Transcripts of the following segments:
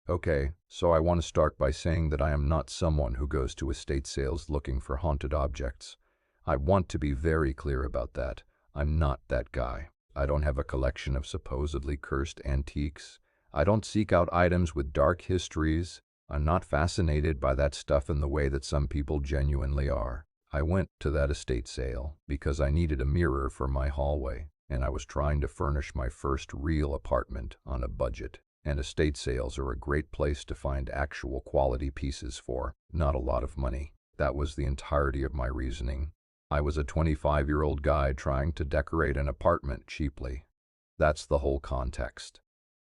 Okay, so I want to start by saying that I am not someone who goes to estate sales looking for haunted objects. I want to be very clear about that. I'm not that guy. I don't have a collection of supposedly cursed antiques. I don't seek out items with dark histories. I'm not fascinated by that stuff in the way that some people genuinely are. I went to that estate sale because I needed a mirror for my hallway, and I was trying to furnish my first real apartment on a budget. And estate sales are a great place to find actual quality pieces for not a lot of money. That was the entirety of my reasoning. I was a 25-year-old guy trying to decorate an apartment cheaply. That's the whole context.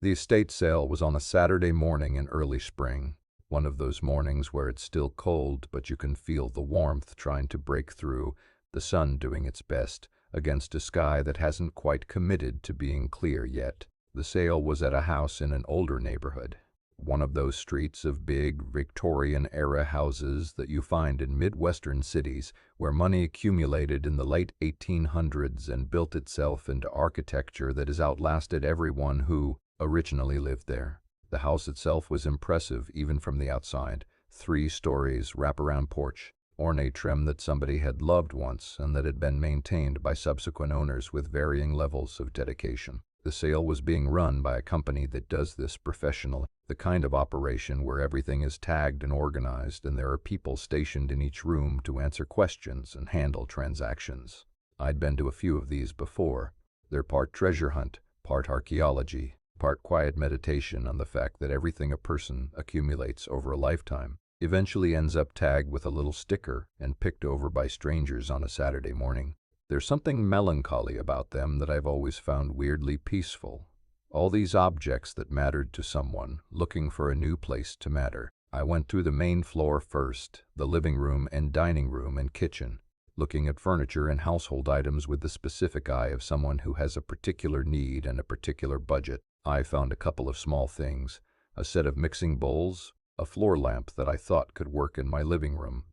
The estate sale was on a Saturday morning in early spring, one of those mornings where it's still cold but you can feel the warmth trying to break through, the sun doing its best against a sky that hasn't quite committed to being clear yet. The sale was at a house in an older neighborhood, one of those streets of big Victorian-era houses that you find in Midwestern cities where money accumulated in the late 1800s and built itself into architecture that has outlasted everyone who originally lived there. The house itself was impressive even from the outside. 3 stories, wraparound porch, ornate trim that somebody had loved once and that had been maintained by subsequent owners with varying levels of dedication. The sale was being run by a company that does this professionally, the kind of operation where everything is tagged and organized and there are people stationed in each room to answer questions and handle transactions. I'd been to a few of these before. They're part treasure hunt, part archaeology, part quiet meditation on the fact that everything a person accumulates over a lifetime eventually ends up tagged with a little sticker and picked over by strangers on a Saturday morning. There's something melancholy about them that I've always found weirdly peaceful. All these objects that mattered to someone, looking for a new place to matter. I went through the main floor first, the living room and dining room and kitchen, looking at furniture and household items with the specific eye of someone who has a particular need and a particular budget. I found a couple of small things, a set of mixing bowls, a floor lamp that I thought could work in my living room,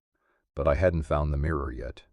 but I hadn't found the mirror yet.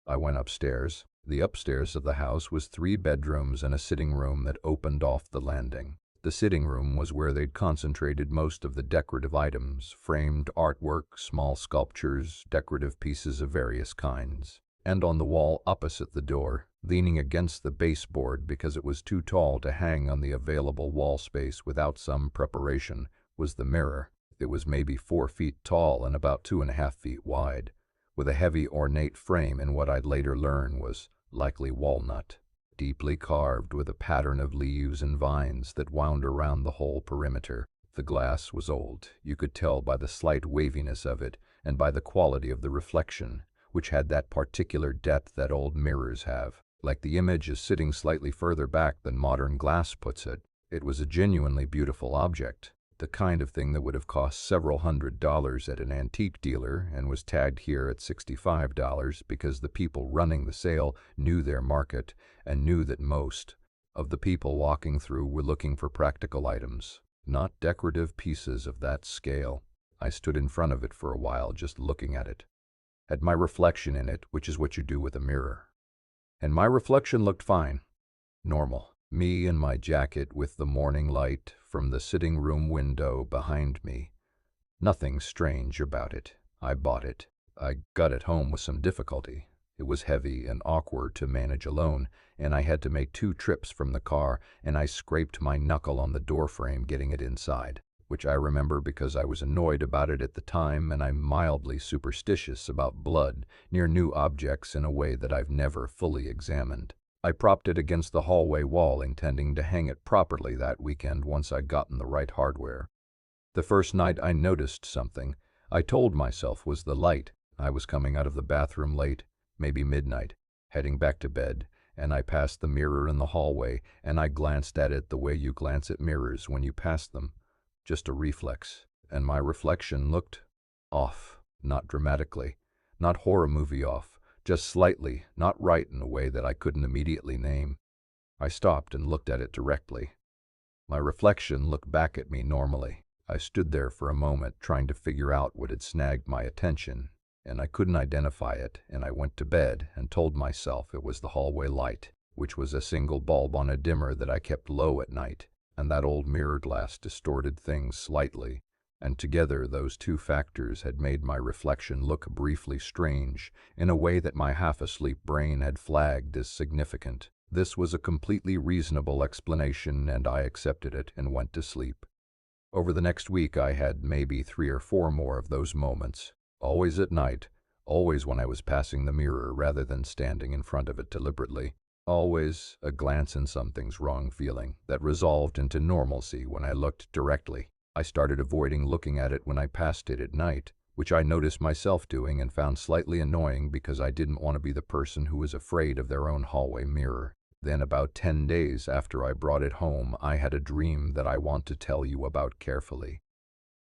I went upstairs. The upstairs of the house was 3 bedrooms and a sitting room that opened off the landing. The sitting room was where they'd concentrated most of the decorative items, framed artwork, small sculptures, decorative pieces of various kinds. And on the wall opposite the door, leaning against the baseboard because it was too tall to hang on the available wall space without some preparation, was the mirror. It was maybe 4 feet tall and about 2.5 feet wide, with a heavy ornate frame in what I'd later learn was likely walnut, deeply carved with a pattern of leaves and vines that wound around the whole perimeter. The glass was old, you could tell by the slight waviness of it and by the quality of the reflection, which had that particular depth that old mirrors have, like the image is sitting slightly further back than modern glass puts it. It was a genuinely beautiful object, the kind of thing that would have cost several $100s at an antique dealer and was tagged here at $65 because the people running the sale knew their market and knew that most of the people walking through were looking for practical items, not decorative pieces of that scale. I stood in front of it for a while just looking at it, at my reflection in it, which is what you do with a mirror. And my reflection looked fine, normal. Me in my jacket with the morning light from the sitting room window behind me. Nothing strange about it. I bought it. I got it home with some difficulty. It was heavy and awkward to manage alone, and I had to make 2 trips from the car, and I scraped my knuckle on the doorframe getting it inside, which I remember because I was annoyed about it at the time and I'm mildly superstitious about blood near new objects in a way that I've never fully examined. I propped it against the hallway wall, intending to hang it properly that weekend once I'd gotten the right hardware. The first night I noticed something I told myself was the light. I was coming out of the bathroom late, maybe midnight, heading back to bed, and I passed the mirror in the hallway, and I glanced at it the way you glance at mirrors when you pass them. Just a reflex, and my reflection looked off, not dramatically, not horror movie off, just slightly, not right in a way that I couldn't immediately name. I stopped and looked at it directly. My reflection looked back at me normally. I stood there for a moment trying to figure out what had snagged my attention, and I couldn't identify it, and I went to bed and told myself it was the hallway light, which was a single bulb on a dimmer that I kept low at night. and that old mirror glass distorted things slightly, and together those two factors had made my reflection look briefly strange in a way that my half-asleep brain had flagged as significant. This was a completely reasonable explanation, and I accepted it and went to sleep. Over the next week I had maybe 3 or 4 more of those moments, always at night, always when I was passing the mirror rather than standing in front of it deliberately, always a glance and something's wrong feeling that resolved into normalcy when I looked directly. I started avoiding looking at it when I passed it at night, which I noticed myself doing and found slightly annoying because I didn't want to be the person who was afraid of their own hallway mirror. Then about 10 days after I brought it home, I had a dream that I want to tell you about carefully.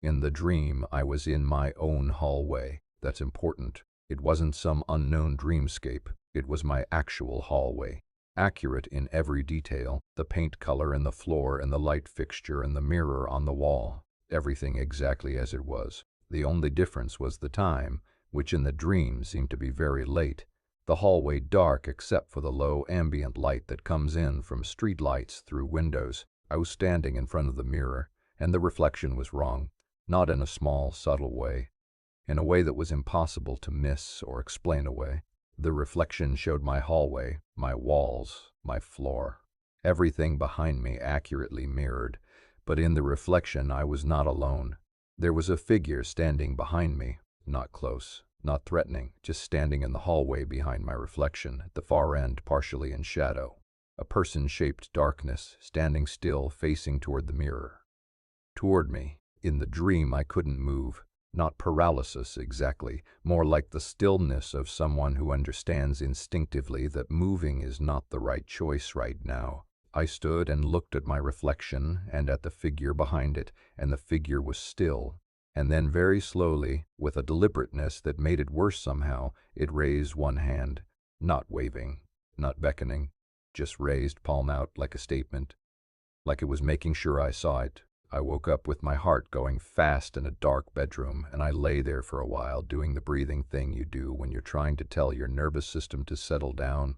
In the dream, I was in my own hallway. That's important. It wasn't some unknown dreamscape. It was my actual hallway. Accurate in every detail, the paint color in the floor and the light fixture and the mirror on the wall. Everything exactly as it was. The only difference was the time, which in the dream seemed to be very late. The hallway dark except for the low ambient light that comes in from street lights through windows. I was standing in front of the mirror, and the reflection was wrong, not in a small, subtle way, in a way that was impossible to miss or explain away. The reflection showed my hallway, my walls, my floor, everything behind me accurately mirrored, but in the reflection I was not alone. There was a figure standing behind me, not close, not threatening, just standing in the hallway behind my reflection, at the far end partially in shadow. A person-shaped darkness, standing still, facing toward the mirror. Toward me. In the dream I couldn't move. Not paralysis exactly, more like the stillness of someone who understands instinctively that moving is not the right choice right now. I stood and looked at my reflection and at the figure behind it, and the figure was still. And then very slowly, with a deliberateness that made it worse somehow, it raised one hand, not waving, not beckoning, just raised, palm out, like a statement, like it was making sure I saw it. I woke up with my heart going fast in a dark bedroom, and I lay there for a while doing the breathing thing you do when you're trying to tell your nervous system to settle down.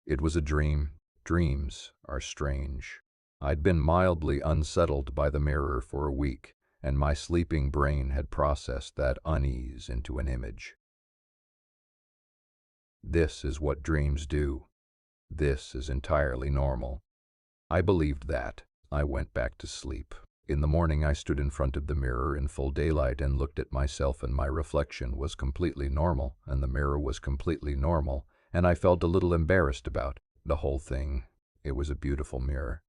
It was a dream. Dreams are strange. I'd been mildly unsettled by the mirror for a week, and my sleeping brain had processed that unease into an image. This is what dreams do. This is entirely normal. I believed that. I went back to sleep. In the morning I stood in front of the mirror in full daylight and looked at myself, and my reflection was completely normal, and the mirror was completely normal, and I felt a little embarrassed about the whole thing. It was a beautiful mirror.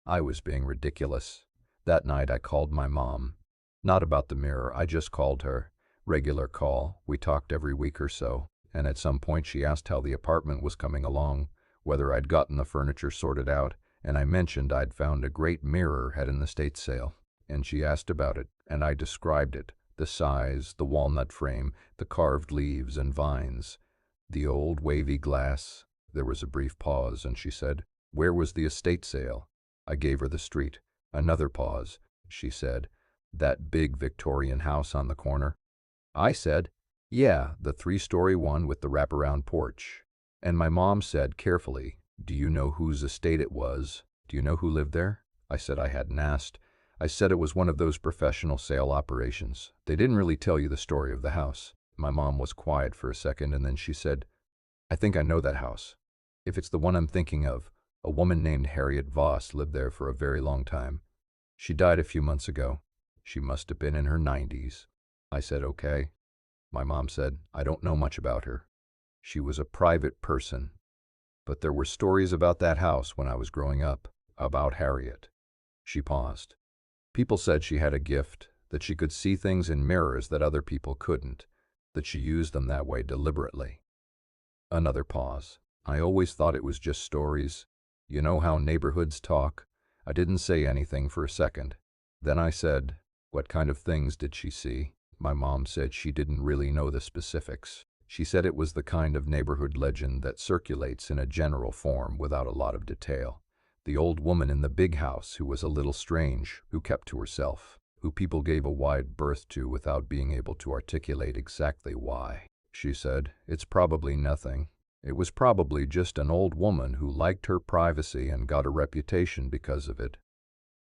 I was being ridiculous. That night I called my mom. Not about the mirror, I just called her. Regular call. We talked every week or so, and at some point she asked how the apartment was coming along, whether I'd gotten the furniture sorted out, and I mentioned I'd found a great mirror at an estate sale, and she asked about it, and I described it, the size, the walnut frame, the carved leaves and vines, the old wavy glass. There was a brief pause, and she said, "Where was the estate sale?" I gave her the street. Another pause. She said, "That big Victorian house on the corner?" I said, "Yeah, the 3-story one with the wraparound porch." And my mom said carefully, "Do you know whose estate it was? Do you know who lived there?" I said I hadn't asked. I said it was one of those professional sale operations. They didn't really tell you the story of the house. My mom was quiet for a second, and then she said, "I think I know that house. If it's the one I'm thinking of, a woman named Harriet Voss lived there for a very long time. She died a few months ago. She must have been in her 90s. I said, "Okay." My mom said, "I don't know much about her. She was a private person. But there were stories about that house when I was growing up, about Harriet." She paused. "People said she had a gift, that she could see things in mirrors that other people couldn't, that she used them that way deliberately." Another pause. "I always thought it was just stories. You know how neighborhoods talk." I didn't say anything for a second. Then I said, "What kind of things did she see?" My mom said she didn't really know the specifics. She said it was the kind of neighborhood legend that circulates in a general form without a lot of detail. The old woman in the big house who was a little strange, who kept to herself, who people gave a wide berth to without being able to articulate exactly why. She said, "It's probably nothing. It was probably just an old woman who liked her privacy and got a reputation because of it.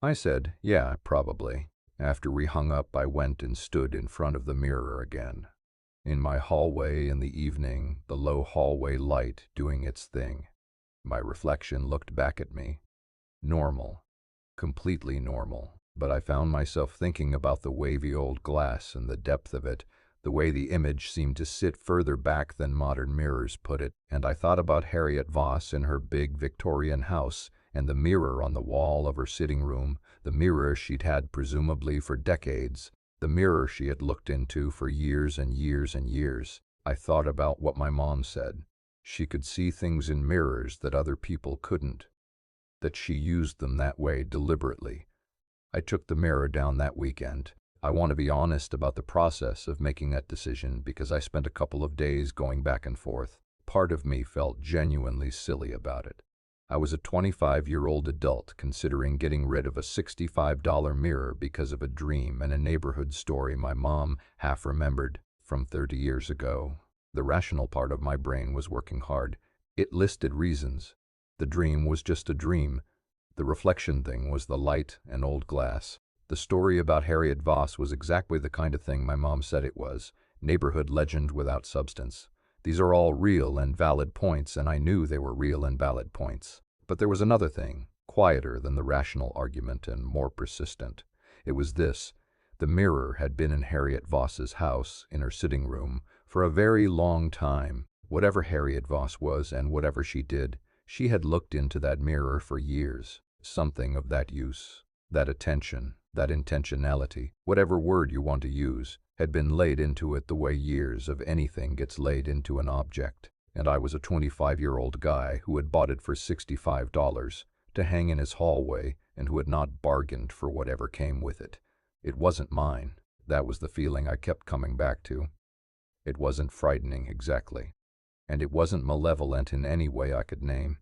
I said, yeah, probably. After we hung up, I went and stood in front of the mirror again. In my hallway in the evening, the low hallway light doing its thing. My reflection looked back at me. Normal. Completely normal. But I found myself thinking about the wavy old glass and the depth of it, the way the image seemed to sit further back than modern mirrors put it, and I thought about Harriet Voss in her big Victorian house, and the mirror on the wall of her sitting room, the mirror she'd had presumably for decades, the mirror she had looked into for years and years and years. I thought about what my mom said. She could see things in mirrors that other people couldn't, that she used them that way deliberately. I took the mirror down that weekend. I want to be honest about the process of making that decision because I spent a couple of days going back and forth. Part of me felt genuinely silly about it. I was a 25-year-old adult considering getting rid of a $65 mirror because of a dream and a neighborhood story my mom half remembered from 30 years ago. The rational part of my brain was working hard. It listed reasons. The dream was just a dream. The reflection thing was the light and old glass. The story about Harriet Voss was exactly the kind of thing my mom said it was. Neighborhood legend without substance. These are all real and valid points, and I knew they were real and valid points. But there was another thing, quieter than the rational argument and more persistent. It was this. The mirror had been in Harriet Voss's house, in her sitting room, for a very long time. Whatever Harriet Voss was and whatever she did, she had looked into that mirror for years. Something of that use, that attention, that intentionality, whatever word you want to use, had been laid into it the way years of anything gets laid into an object. And I was a 25-year-old guy who had bought it for $65 to hang in his hallway and who had not bargained for whatever came with it. It wasn't mine. That was the feeling I kept coming back to. It wasn't frightening exactly. And it wasn't malevolent in any way I could name.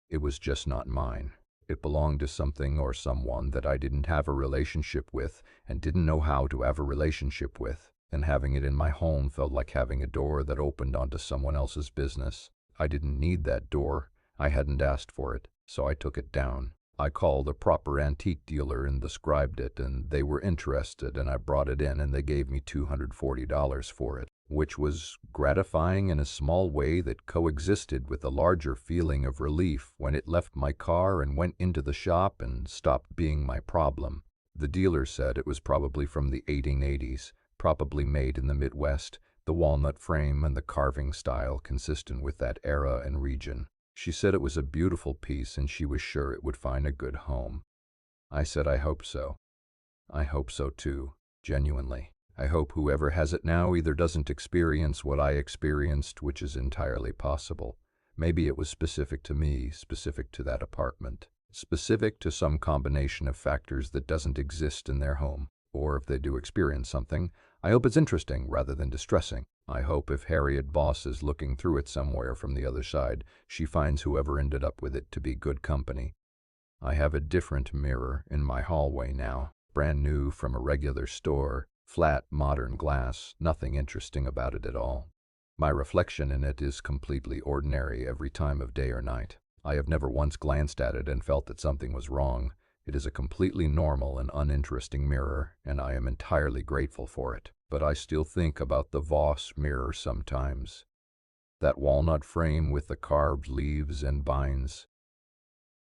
It was just not mine. It belonged to something or someone that I didn't have a relationship with and didn't know how to have a relationship with, and having it in my home felt like having a door that opened onto someone else's business. I didn't need that door. I hadn't asked for it, so I took it down. I called a proper antique dealer and described it, and they were interested, and I brought it in and they gave me $240 for it, which was gratifying in a small way that coexisted with a larger feeling of relief when it left my car and went into the shop and stopped being my problem. The dealer said it was probably from the 1880s, probably made in the Midwest, the walnut frame and the carving style consistent with that era and region. She said it was a beautiful piece and she was sure it would find a good home. I said I hope so. I hope so too, genuinely. I hope whoever has it now either doesn't experience what I experienced, which is entirely possible. Maybe it was specific to me, specific to that apartment, specific to some combination of factors that doesn't exist in their home. Or if they do experience something, I hope it's interesting rather than distressing. I hope if Harriet Voss is looking through it somewhere from the other side, she finds whoever ended up with it to be good company. I have a different mirror in my hallway now, brand new from a regular store, flat, modern glass, nothing interesting about it at all. My reflection in it is completely ordinary every time of day or night. I have never once glanced at it and felt that something was wrong. It is a completely normal and uninteresting mirror, and I am entirely grateful for it. But I still think about the Voss mirror sometimes. That walnut frame with the carved leaves and vines.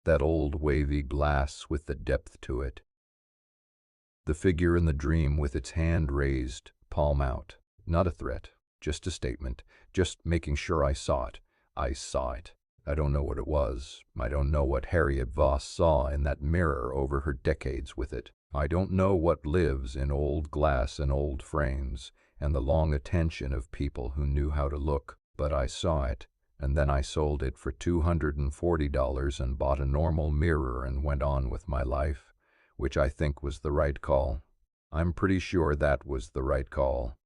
That old wavy glass with the depth to it. The figure in the dream with its hand raised, palm out. Not a threat, just a statement, just making sure I saw it. I saw it. I don't know what it was. I don't know what Harriet Voss saw in that mirror over her decades with it. I don't know what lives in old glass and old frames and the long attention of people who knew how to look, but I saw it, and then I sold it for $240 and bought a normal mirror and went on with my life, which I think was the right call. I'm pretty sure that was the right call.